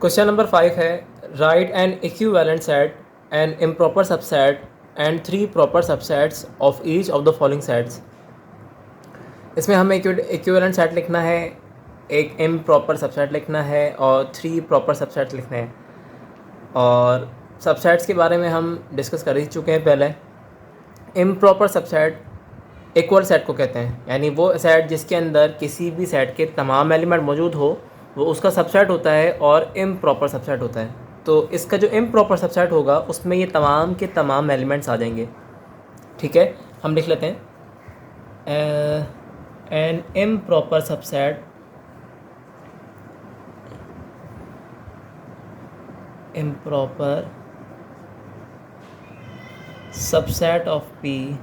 Question number 5 है, write an equivalent set, an improper subset and 3 proper subsets of each of the following sets. इसमें हमें equivalent set लिखना है, एक improper subset लिखना है और 3 प्रॉपर सबसेट लिखने हैं। और सबसेट्स के बारे में हम डिस्कस कर ही चुके हैं पहले। इम्प्रॉपर सबसेट इक्वल सेट को कहते हैं, यानी वो सेट जिसके अंदर किसी भी सेट के तमाम एलिमेंट मौजूद हो वो उसका सबसेट होता है और इम्प्रॉपर सबसेट होता है। तो इसका जो इम्प्रॉपर सबसेट होगा उसमें ये तमाम के तमाम एलिमेंट्स आ जाएंगे। ठीक है, हम लिख लेते हैं an improper subset improper subset of P,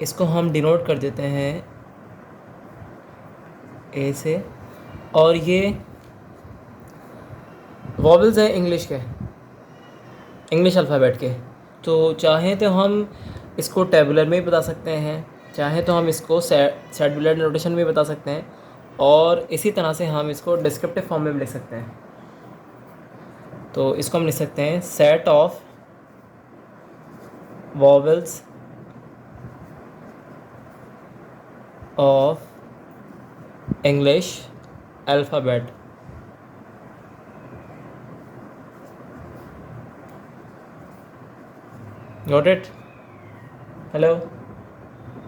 इसको हम डिनोट कर देते हैं ए से। और ये वॉवल्स हैं इंग्लिश के, इंग्लिश अल्फ़ाबेट के। तो चाहें तो हम इसको टेबुलर में भी बता सकते हैं, चाहें तो हम इसको सेडुलर नोटेशन में बता सकते हैं, और इसी तरह से हम इसको डिस्क्रिप्टिव फॉर्म में भी लिख सकते हैं। तो इसको हम लिख सकते हैं set of vowels of English alphabet. Got it? Hello?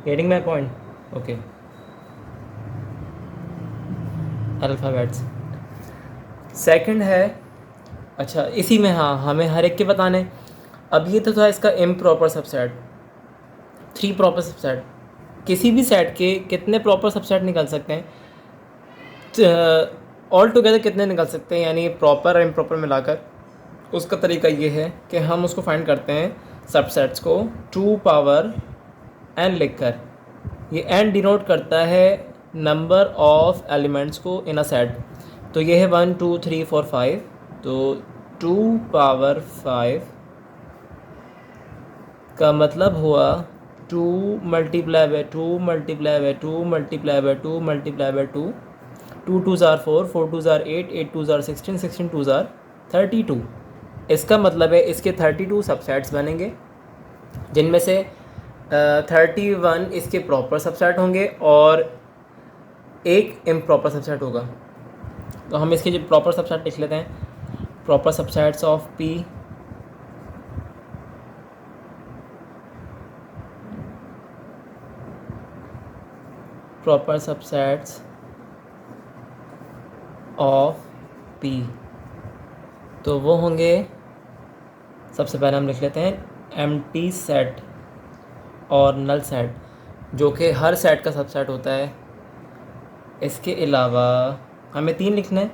Getting my point? Okay. Alphabets. Second है, अच्छा इसी में हाँ हमें हर एक के बताने। अब ये तो था इसका इम्प्रॉपर सबसेट, 3 प्रॉपर सबसेट। किसी भी सेट के कितने प्रॉपर सबसेट निकल सकते हैं, ऑल टुगेदर कितने निकल सकते हैं, यानी प्रॉपर और इम्प्रॉपर मिलाकर। उसका तरीका ये है कि हम उसको फाइंड करते हैं सबसेट्स को 2 पावर n लिखकर। ये n डिनोट करता है नंबर ऑफ एलिमेंट्स को इन अ सेट। तो ये है 1 2 3 4 5, तो 2 पावर 5 का मतलब हुआ 2 multiply by 2 multiply by 2 multiply by 2 multiply by 2, 2 2 ज़ार 4, 4 2 ज़ार 8, 8 2 ज़ार 16, 16 2 ज़ार 32। इसका मतलब है इसके 32 सबसेट्स बनेंगे, जिनमें से 31 इसके प्रॉपर सबसेट होंगे और एक इम्प्रॉपर सबसेट होगा। तो हम इसके जो प्रॉपर सबसेट लिख लेते हैं, proper subsets of P, proper subsets of P, तो वो होंगे, सबसे पहले हम लिख लेते हैं एम्प्टी सेट और नल सेट, जो कि हर सेट का सबसेट होता है। इसके अलावा हमें 3 लिखना है,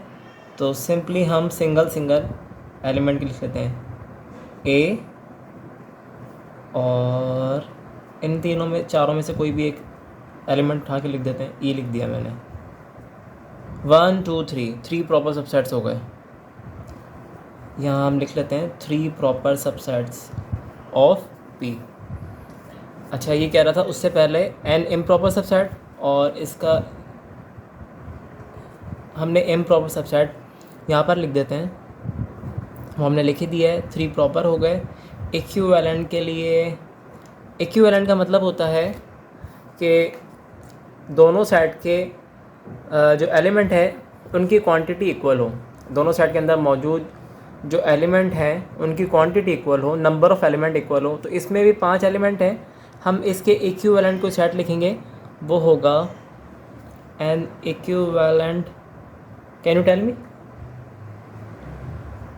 तो सिंपली हम सिंगल एलिमेंट के लिख लेते हैं ए, और इन तीनों में चारों में से कोई भी एक एलिमेंट उठा के लिख देते हैं। ई लिख दिया मैंने। 1 2 3 प्रॉपर सबसेट्स हो गए। यहाँ हम लिख लेते हैं 3 प्रॉपर सबसेट्स ऑफ पी। अच्छा ये कह रहा था उससे पहले एन इम्प्रॉपर सबसेट, और इसका हमने इम्प्रॉपर सबसेट यहाँ पर लिख देते हैं। हमने लिख ही दिया है, 3 प्रॉपर हो गए। इक्विवेलेंट के लिए, इक्विवेलेंट का मतलब होता है कि दोनों सेट के जो एलिमेंट है उनकी क्वांटिटी इक्वल हो, दोनों सेट के अंदर मौजूद जो एलिमेंट हैं उनकी क्वांटिटी इक्वल हो, नंबर ऑफ़ एलिमेंट इक्वल हो। तो इसमें भी 5 एलिमेंट हैं, हम इसके इक्विवेलेंट को सेट लिखेंगे, वो होगा an equivalent, can you tell me,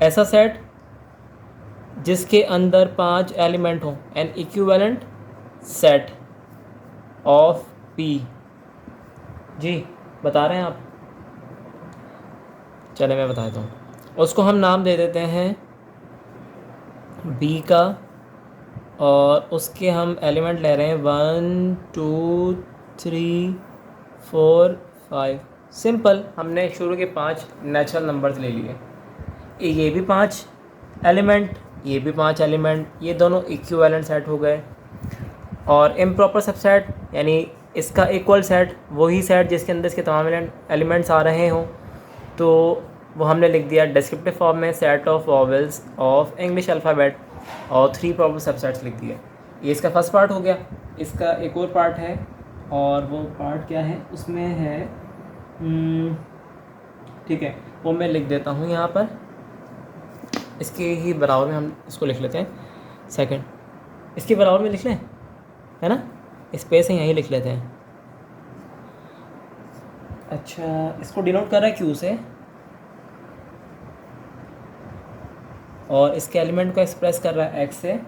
ऐसा सेट जिसके अंदर 5 एलिमेंट हों, an equivalent set of P. जी बता रहे हैं आप? चले मैं बता देता हूँ। उसको हम नाम दे देते हैं बी का, और उसके हम एलिमेंट ले रहे हैं 1 2 3 4 5। सिंपल, हमने शुरू के 5 नेचुरल नंबर्स ले लिए। ये भी 5 एलिमेंट, ये भी 5 एलिमेंट, ये दोनों इक्विवेलेंट सेट हो गए। और इम्प्रॉपर सबसेट यानी इसका इक्वल सेट, वही सेट जिसके अंदर इसके तमाम एलिमेंट्स आ रहे हों, तो वो हमने लिख दिया डिस्क्रिप्टिव फॉर्म में set of vowels of English alphabet और 3 प्रॉपर सबसेट्स लिख दिए। ये इसका फर्स्ट पार्ट हो गया। इसका एक और पार्ट है, और वो पार्ट क्या है, उसमें है ठीक है, वो मैं लिख देता हूँ यहाँ पर। इसके ही बराबर में हम इसको लिख लेते हैं सेकंड, इसके बराबर में लिख लें, है ना, स्पेस है यहीं लिख लेते हैं। अच्छा, इसको डिनोट कर रहा है क्यू से, और इसके एलिमेंट को एक्सप्रेस कर रहा है एक्स से,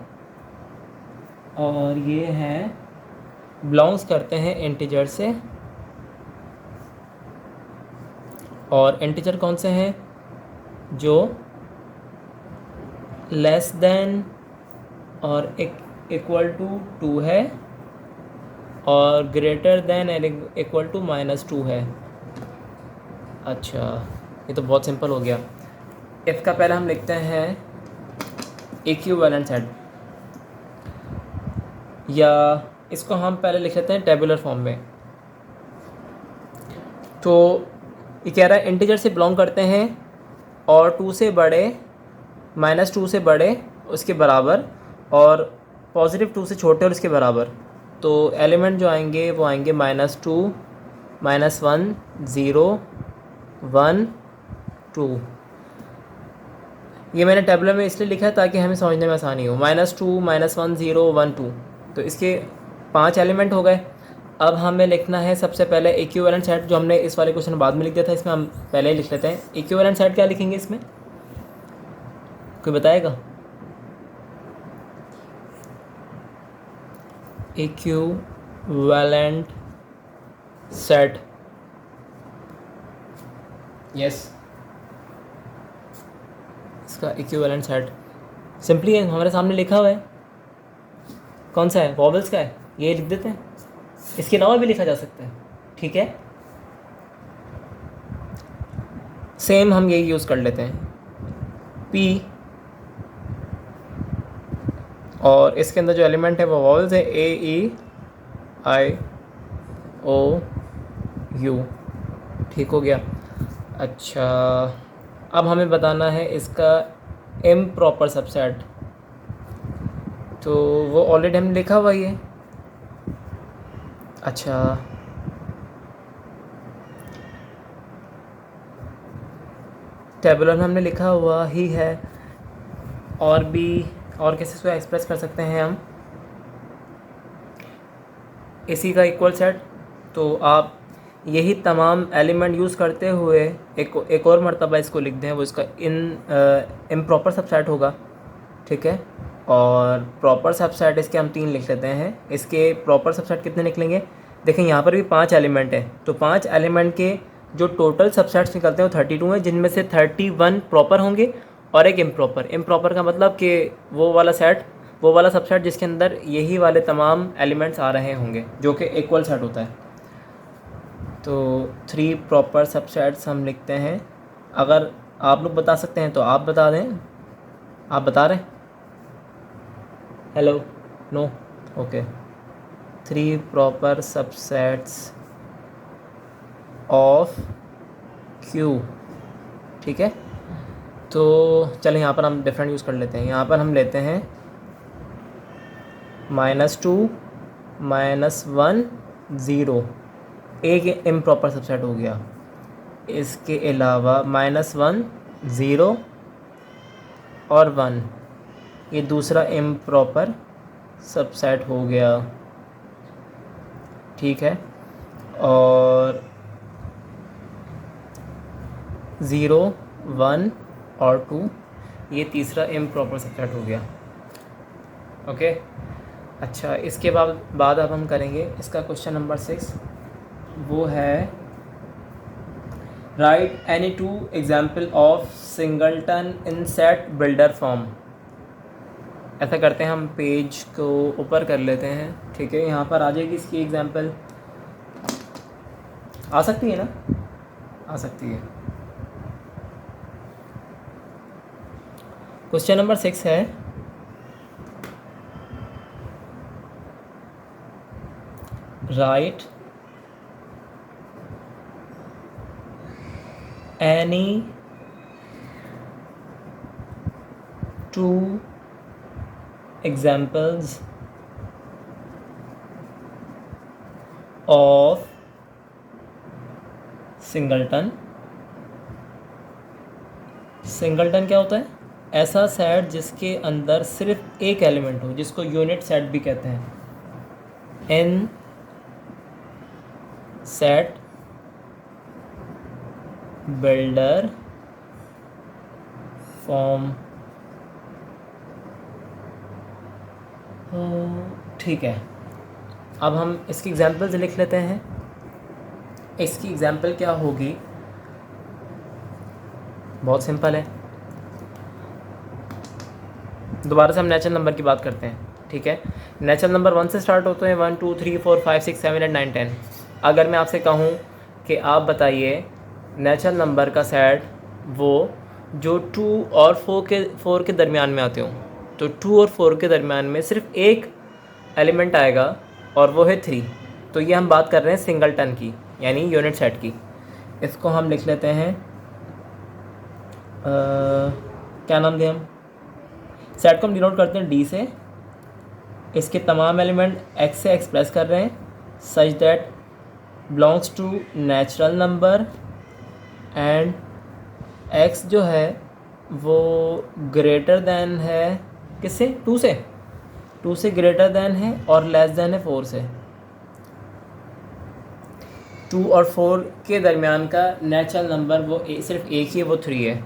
और ये हैं बिलोंग्स करते हैं इंटीजर से। और इंटीजर कौन से हैं, जो लेस देन और इक्वल टू 2 है और ग्रेटर देन इक्वल टू -2 है। अच्छा, ये तो बहुत सिंपल हो गया। इफ़ का पहले हम लिखते हैं इक्विवेलेंट सेट, या इसको हम पहले लिख लेते हैं टेबुलर फॉर्म में। तो ये कह रहा है इंटीजर से बिलोंग करते हैं और 2 से बड़े, -2 से बड़े उसके बराबर, और पॉजिटिव 2 से छोटे और इसके बराबर। तो एलिमेंट जो आएंगे वो आएंगे -2, -1, 0, 1, 2। ये मैंने टेबलर में इसलिए लिखा है ताकि हमें समझने में आसानी हो। -2, -1, 0, 1, 2, तो इसके 5 एलिमेंट हो गए। अब हमें लिखना है सबसे पहले इक्विवेलेंट सेट, जो हमने इस वाले क्वेश्चन बाद में लिख दिया था, इसमें हम पहले ही लिख लेते हैं। इक्विवेलेंट सेट क्या लिखेंगे इसमें, कोई बताएगा? इक्विवेलेंट सेट, यस, इसका इक्विवेलेंट सेट सिंपली हमारे सामने लिखा हुआ है। कौन सा है, वॉवेल्स का है, ये लिख देते हैं। इसके अलावा भी लिखा जा सकता है, ठीक है, सेम हम यही यूज़ कर लेते हैं, पी, और इसके अंदर जो एलिमेंट है वो वॉवेल्स है, ए, ई, आई, ओ, यू। ठीक हो गया। अच्छा, अब हमें बताना है इसका इम्प्रॉपर सबसेट, तो वो ऑलरेडी हमने लिखा हुआ ही है। अच्छा, टेबुलर में हमने लिखा हुआ ही है, और भी और कैसे इसको एक्सप्रेस कर सकते हैं हम, इसी का इक्वल सेट। तो आप यही तमाम एलिमेंट यूज़ करते हुए एक और मर्तबा इसको लिख दें, वो इसका इम्प्रॉपर सबसेट होगा, ठीक है। और प्रॉपर सबसेट इसके हम 3 लिख लेते हैं। इसके प्रॉपर सबसेट कितने निकलेंगे, देखें यहाँ पर भी 5 एलिमेंट है, तो 5 एलिमेंट के जो टोटल सबसेट्स निकलते हैं वो 32 हैं, जिनमें से 31 प्रॉपर होंगे और एक इम्प्रॉपर। इम्प्रॉपर का मतलब कि वो वाला सबसेट जिसके अंदर यही वाले तमाम एलिमेंट्स आ रहे होंगे, जो कि इक्वल सेट होता है। तो 3 प्रॉपर सबसेट्स हम लिखते हैं। अगर आप लोग बता सकते हैं तो आप बता दें। आप बता रहे हैं? Hello, no, okay. 3 proper subsets of Q, ठीक है। तो चलें यहाँ पर हम डिफरेंट यूज़ कर लेते हैं। यहाँ पर हम लेते हैं -2, -1, 0, एक इम्प्रॉपर सबसेट हो गया। इसके अलावा -1, 0 और 1, ये दूसरा इम्प्रॉपर सबसेट हो गया, ठीक है। और 0, 1 और 2, ये तीसरा इम्प्रॉपर सबसेट हो गया, ओके। अच्छा, इसके बाद अब हम करेंगे इसका क्वेश्चन नंबर 6, वो है right any 2 example of singleton in set builder form. ऐसा करते हैं, हम पेज को ऊपर कर लेते हैं, ठीक है। यहाँ पर आ जाएगी इसकी एग्जाम्पल, आ सकती है ना, आ सकती है। क्वेश्चन नंबर 6 है, right any two examples of singleton. Singleton क्या होता है? ऐसा सेट जिसके अंदर सिर्फ एक एलिमेंट हो, जिसको यूनिट सेट भी कहते हैं। इन सेट बिल्डर फॉर्म। ठीक है, अब हम इसकी एग्जांपल्स लिख लेते हैं। इसकी एग्जांपल क्या होगी? बहुत सिंपल है। दोबारा से हम नेचुरल नंबर की बात करते हैं, ठीक है। नेचुरल नंबर 1 से स्टार्ट होते हैं, 1 2 3 4 5 6 7 8 9 10। अगर मैं आपसे कहूँ कि आप बताइए नेचुरल नंबर का सेट वो जो 2 और 4 के दरमियान में आते हों, तो 2 और 4 के दरमियान में सिर्फ एक एलिमेंट आएगा और वो है 3। तो ये हम बात कर रहे हैं सिंगलटन की, यानी यूनिट सेट की। इसको हम लिख लेते हैं क्या नाम दें हम? सेट को हम डिनोट करते हैं डी से। इसके तमाम एलिमेंट एक्स से एक्सप्रेस कर रहे हैं such that belongs to natural number and X जो है वो ग्रेटर दैन है किससे? 2 से। 2 से ग्रेटर दैन है और लेस दैन है 4 से। 2 और 4 के दरमियान का नेचुरल नंबर वो सिर्फ एक ही है, वो 3 है।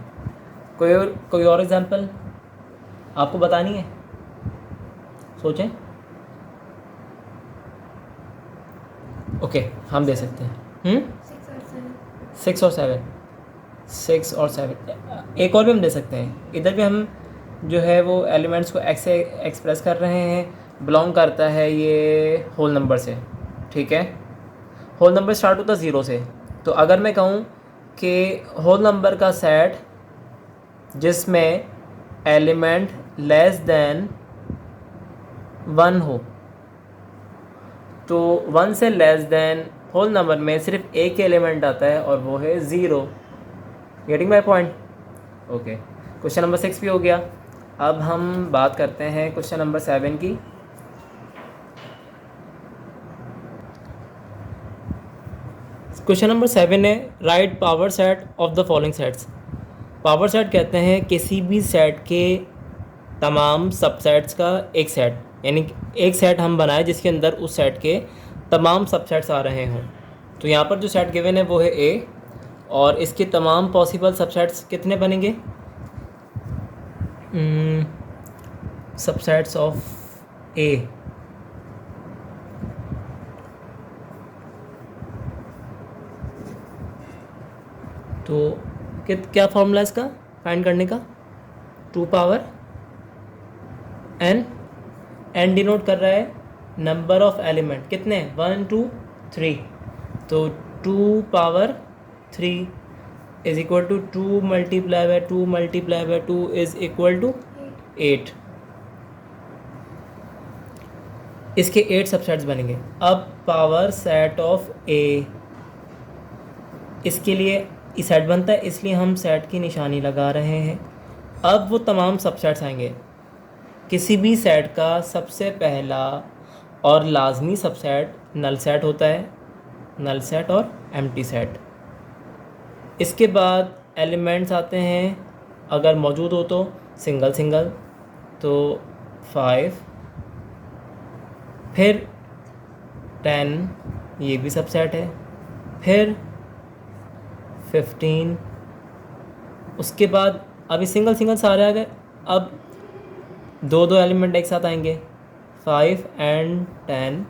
कोई और एग्जांपल आपको बतानी है? सोचें। ओके, हम दे सकते हैं 6 और 7। 6 और 7। एक और भी हम दे सकते हैं। इधर भी हम जो है वो एलिमेंट्स को एक्स से एक्सप्रेस कर रहे हैं। बिलोंग करता है ये होल नंबर से, ठीक है। होल नंबर स्टार्ट होता है 0 से। तो अगर मैं कहूँ कि होल नंबर का सेट जिसमें एलिमेंट लेस दैन 1 हो, तो 1 से लेस दैन होल नंबर में सिर्फ एक एलिमेंट आता है और वो है 0। Getting my point? Okay, question number 6 भी हो गया। अब हम बात करते हैं क्वेश्चन नंबर 7 की। क्वेश्चन नंबर 7 है right power set of the following sets. Power set कहते हैं किसी भी सेट के तमाम सबसेट्स का एक सेट, यानी एक सेट हम बनाए जिसके अंदर उस सेट के तमाम सबसेट्स आ रहे हों। तो यहाँ पर जो सेट गिवन है वो है ए, और इसके तमाम पॉसिबल सबसेट्स कितने बनेंगे? सबसेट्स ऑफ ए, तो क्या फॉर्मूला इसका फाइंड करने का? 2 पावर एन डिनोट कर रहा है नंबर ऑफ एलिमेंट, कितने? 1 2 3। तो 2 power 3 is equal to 2 multiply by 2 multiply by 2 is equal to 8। इसके 8 सबसेट्स बनेंगे। अब पावर सेट ऑफ ए, इसके लिए सेट बनता है, इसलिए हम सेट की निशानी लगा रहे हैं। अब वो तमाम सबसेट्स आएंगे। किसी भी सेट का सबसे पहला और लाजमी सबसेट नल सेट होता है, नल सेट और एम्प्टी सेट। इसके बाद एलिमेंट्स आते हैं, अगर मौजूद हो तो सिंगल सिंगल, तो 5, फिर 10, ये भी सबसेट है, फिर 15। उसके बाद अभी सिंगल सिंगल सारे आ गए। अब दो एलिमेंट एक साथ आएंगे, 5 एंड 10।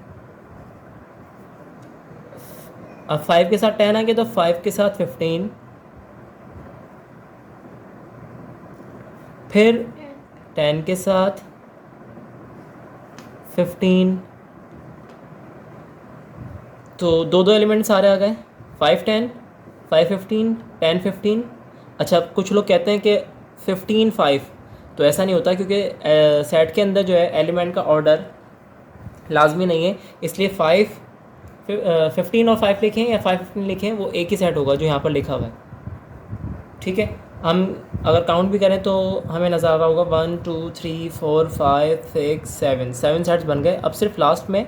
अब 5 के साथ 10 आएंगे तो 5 के साथ 15, फिर 10 के साथ 15। तो दो एलिमेंट सारे आ गए, 5 10 5 15 10 15। अच्छा, कुछ लोग कहते हैं कि 15 5, तो ऐसा नहीं होता क्योंकि सेट के अंदर जो है एलिमेंट का ऑर्डर लाजमी नहीं है, इसलिए 15 और 5 लिखें या 5 15 लिखें, वो एक ही सेट होगा जो यहाँ पर लिखा हुआ है। ठीक है, हम अगर काउंट भी करें तो हमें नज़र आ रहा होगा 1 2 3 4 5 6 7 7 सेट्स बन गए। अब सिर्फ लास्ट में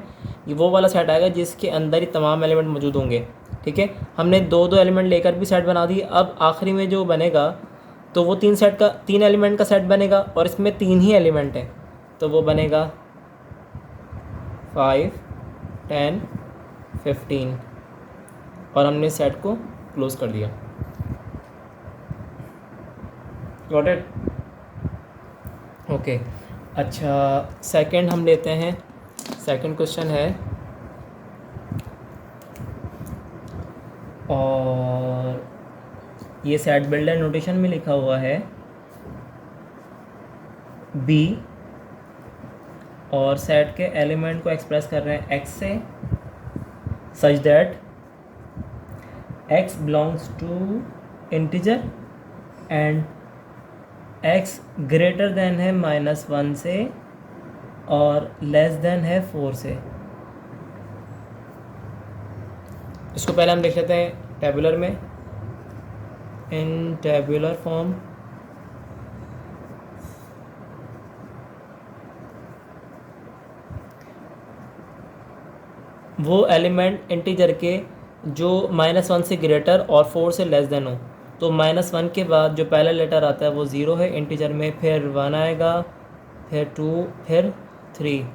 ये वो वाला सेट आएगा जिसके अंदर ही तमाम एलिमेंट मौजूद होंगे। ठीक है, हमने दो दो एलिमेंट लेकर भी सेट बना दी। अब आखिरी में जो बनेगा तो वो तीन एलिमेंट का सेट बनेगा और इसमें तीन ही एलिमेंट हैं, तो वो बनेगा 5 10 15 और हमने सेट को क्लोज कर दिया। Got it? ओके, अच्छा सेकंड हम लेते हैं। सेकंड क्वेश्चन है, और ये सेट बिल्डर नोटेशन में लिखा हुआ है बी, और सेट के एलिमेंट को एक्सप्रेस कर रहे हैं एक्स से, such that X belongs to integer and X greater than है -1 से और लेस देन है 4 से। इसको पहले हम लिख लेते हैं टेबुलर में, इन टेबुलर फॉर्म। वो एलिमेंट इंटीजर के जो -1 से ग्रेटर और 4 से लेस देन हो, तो -1 के बाद जो पहला लेटर आता है वो 0 है इंटीजर में, फिर 1 आएगा, फिर 2, फिर 3।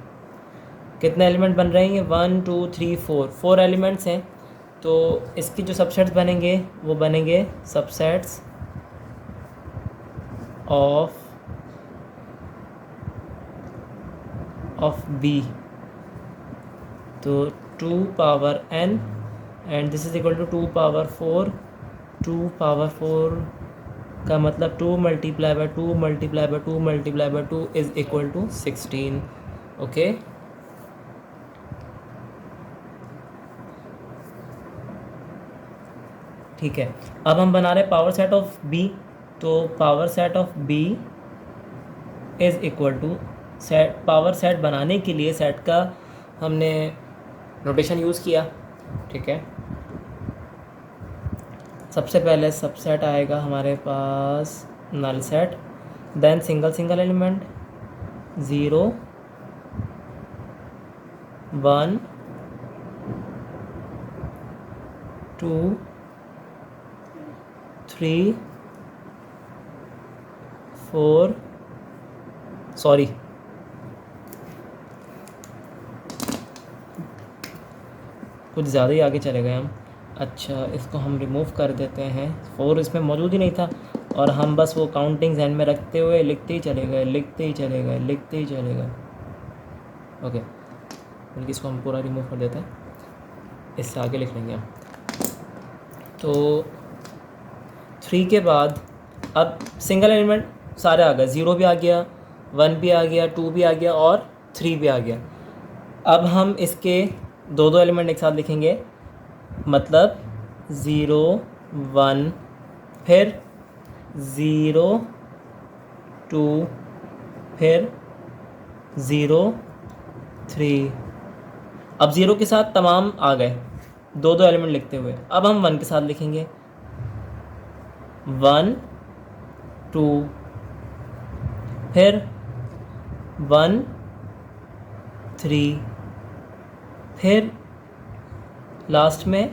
कितने एलिमेंट बन रहे हैं? 1 2 3 4 एलिमेंट्स हैं। तो इसकी जो सबसेट्स बनेंगे वो बनेंगे सबसेट्स ऑफ बी। तो 2 power n and this is equal to 2 power 4। 2 power 4 का मतलब 2 multiply by 2 multiply by 2 multiply by 2 is equal to 16। Okay, ठीक है। अब हम बना रहे हैं पावर सेट ऑफ बी, तो power set of B is equal to set. Power set बनाने के लिए सेट का हमने नोटेशन यूज़ किया। ठीक है, सबसे पहले सबसेट आएगा हमारे पास null set, then single element 0 1 2 3 4 sorry कुछ ज़्यादा ही आगे चले गए हम। अच्छा, इसको हम रिमूव कर देते हैं। 4 इसमें मौजूद ही नहीं था और हम बस वो काउंटिंग ध्यान में रखते हुए लिखते ही चले गए। ओके, बल्कि इसको हम पूरा रिमूव कर देते हैं, इससे आगे लिख लेंगे हम। तो 3 के बाद अब सिंगल एलिमेंट सारे आ गए, 0 भी आ गया, 1 भी आ गया, 2 भी आ गया और 3 भी आ गया। अब हम इसके दो एलिमेंट एक साथ लिखेंगे, मतलब 0 1 फिर 0 2 फिर 0 3। अब 0 के साथ तमाम आ गए दो एलिमेंट लिखते हुए। अब हम 1 के साथ लिखेंगे 1 2 फिर 1 3 फिर लास्ट में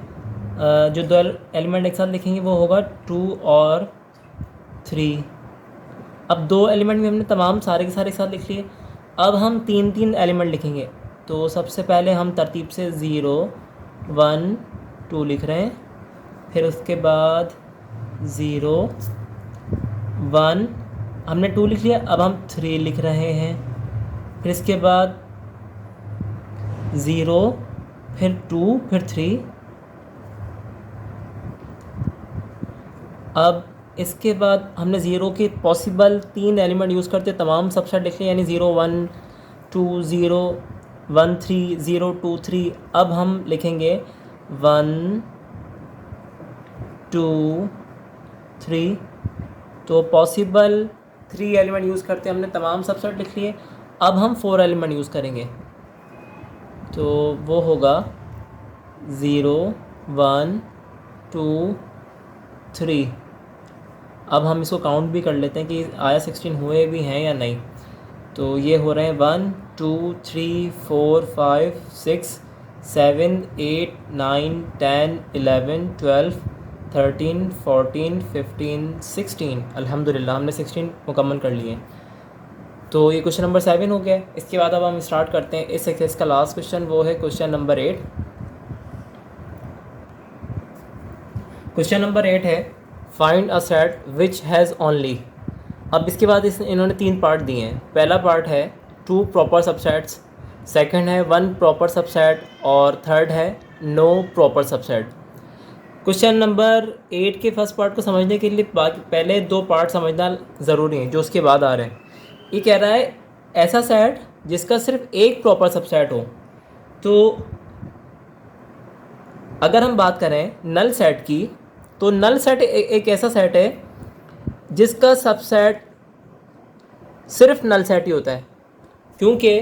जो दो एलिमेंट एक साथ लिखेंगे वो होगा 2 और 3। अब दो एलिमेंट भी हमने तमाम सारे के सारे एक साथ लिख लिए। अब हम तीन एलिमेंट लिखेंगे, तो सबसे पहले हम तरतीब से 0 1 2 लिख रहे हैं, फिर उसके बाद 0 1 हमने 2 लिख लिया, अब हम 3 लिख रहे हैं, फिर इसके बाद 0 फिर 2 फिर 3। अब इसके बाद हमने 0 के पॉसिबल 3 एलिमेंट यूज़ करते तमाम सबसेट लिख लिए, यानी 0 1 2 0 1 3 0 2 3। अब हम लिखेंगे 1 2 3, तो पॉसिबल 3 एलिमेंट यूज़ करते हमने तमाम सबसेट लिख लिए। अब हम 4 एलिमेंट यूज़ करेंगे, तो वो होगा 0 1 2 3। अब हम इसको काउंट भी कर लेते हैं कि आया 16 हुए भी हैं या नहीं। तो ये हो रहे हैं 1 2 3 4 5 6 7 8 9 10 11 12 13 14 15 16। अल्हम्दुलिल्लाह हमने 16 मुकम्मल कर लिए। तो ये क्वेश्चन नंबर 7 हो गया। इसके बाद अब हम स्टार्ट करते हैं इस एक्सरसाइज का लास्ट क्वेश्चन, वो है क्वेश्चन नंबर 8। क्वेश्चन नंबर 8 है find a set which has only. अब इसके बाद इन्होंने 3 पार्ट दिए हैं। पहला पार्ट है 2 प्रॉपर सबसेट्स, सेकंड है 1 प्रॉपर सबसेट और थर्ड है no proper subset. Question number 8 के फर्स्ट पार्ट को समझने के लिए पहले 2 पार्ट समझना ज़रूरी है जो उसके बाद आ रहे हैं। ये कह रहा है ऐसा सेट जिसका सिर्फ एक प्रॉपर सबसेट हो। तो अगर हम बात करें नल सेट की, तो नल सेट एक ऐसा सेट है जिसका सबसेट सिर्फ नल सेट ही होता है, क्योंकि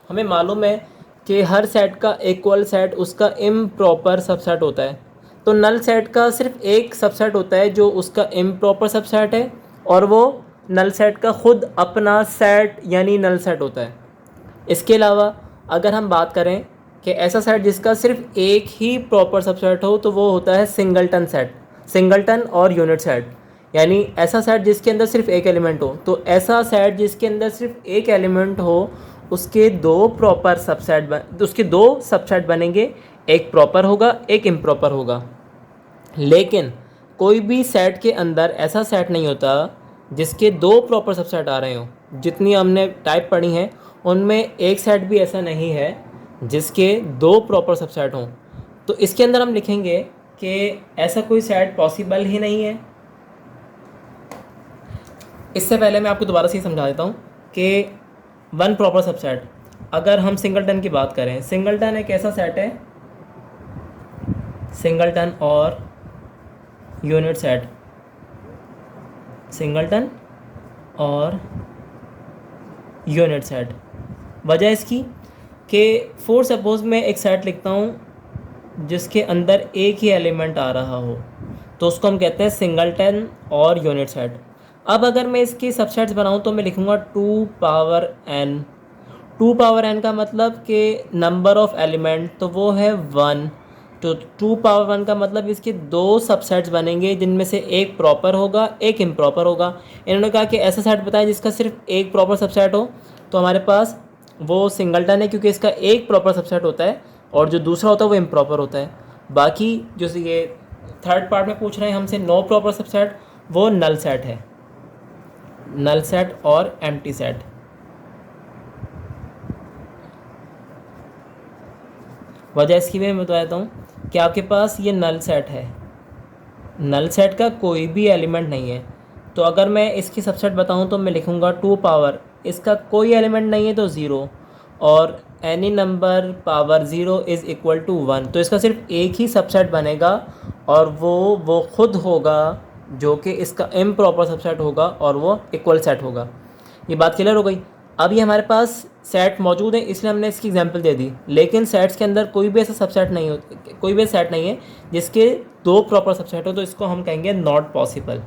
हमें मालूम है कि हर सेट का इक्वल सेट उसका इम्प्रॉपर सबसेट होता है। तो नल सेट का सिर्फ एक सबसेट होता है जो उसका इम्प्रॉपर सबसेट है, और वो नल सेट का ख़ुद अपना सेट यानी नल सेट होता है। इसके अलावा अगर हम बात करें कि ऐसा सेट जिसका सिर्फ एक ही प्रॉपर सबसेट हो, तो वो होता है सिंगलटन सेट, सिंगलटन और यूनिट सेट। यानी ऐसा सेट जिसके अंदर सिर्फ एक एलिमेंट हो। तो ऐसा सेट जिसके अंदर सिर्फ एक एलिमेंट हो उसके दो सबसेट बनेंगे, एक प्रॉपर होगा एक इम्प्रॉपर होगा। लेकिन कोई भी सेट के अंदर ऐसा सेट नहीं होता जिसके 2 प्रॉपर सबसेट आ रहे हों। जितनी हमने टाइप पढ़ी हैं उनमें एक सेट भी ऐसा नहीं है जिसके 2 प्रॉपर सबसेट हों। तो इसके अंदर हम लिखेंगे कि ऐसा कोई सेट पॉसिबल ही नहीं है। इससे पहले मैं आपको दोबारा से ही समझा देता हूँ कि 1 प्रॉपर सबसेट, अगर हम सिंगलटन की बात करें, सिंगलटन एक ऐसा सेट है, सिंगलटन और यूनिट सेट, सिंगलटन और यूनिट सेट। वजह इसकी कि फॉर सपोज़ मैं एक सेट लिखता हूँ जिसके अंदर एक ही एलिमेंट आ रहा हो, तो उसको हम कहते हैं सिंगलटन और यूनिट सेट। अब अगर मैं इसकी सबसेट्स बनाऊँ तो मैं लिखूँगा 2 पावर n। 2 पावर n का मतलब कि नंबर ऑफ़ एलिमेंट तो वो है 1। तो 2 पावर 1 का मतलब इसके 2 सबसेट्स बनेंगे जिनमें से एक प्रॉपर होगा एक इम्प्रॉपर होगा। इन्होंने कहा कि ऐसा सेट बताएं जिसका सिर्फ एक प्रॉपर सबसेट हो। तो हमारे पास वो सिंगलटन है क्योंकि इसका एक प्रॉपर सबसेट होता है और जो दूसरा होता है वो इम्प्रॉपर होता है। बाकी जो ये थर्ड पार्ट में पूछ रहे हैं हमसे नो प्रॉपर सबसेट, वो नल सेट है, नल सेट और एम्प्टी सेट। वजह इसकी भी मैं बताता हूँ कि आपके पास ये नल सेट है, नल सेट का कोई भी एलिमेंट नहीं है। तो अगर मैं इसकी सबसेट बताऊँ तो मैं लिखूँगा 2 पावर, इसका कोई एलिमेंट नहीं है तो 0, और any number power 0 is equal to 1। तो इसका सिर्फ एक ही सबसेट बनेगा और वो खुद होगा जो कि इसका इम्प्रॉपर सबसेट होगा और वो इक्वल सेट होगा। ये बात क्लियर हो गई। अब ये हमारे पास सेट मौजूद है इसलिए हमने इसकी एग्जांपल दे दी, लेकिन सेट्स के अंदर कोई भी ऐसा सबसेट नहीं हो, कोई भी सेट नहीं है जिसके 2 प्रॉपर सबसेट हो, तो इसको हम कहेंगे नॉट पॉसिबल।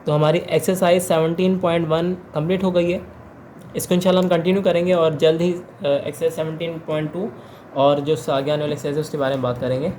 तो हमारी एक्सरसाइज 17.1 कंप्लीट हो गई है। इसको इंशाल्लाह हम कंटिन्यू करेंगे और जल्द ही एक्सरसाइज 17.2 और जो आगे आने वाले एक्सरसाइज है उसके बारे में बात करेंगे।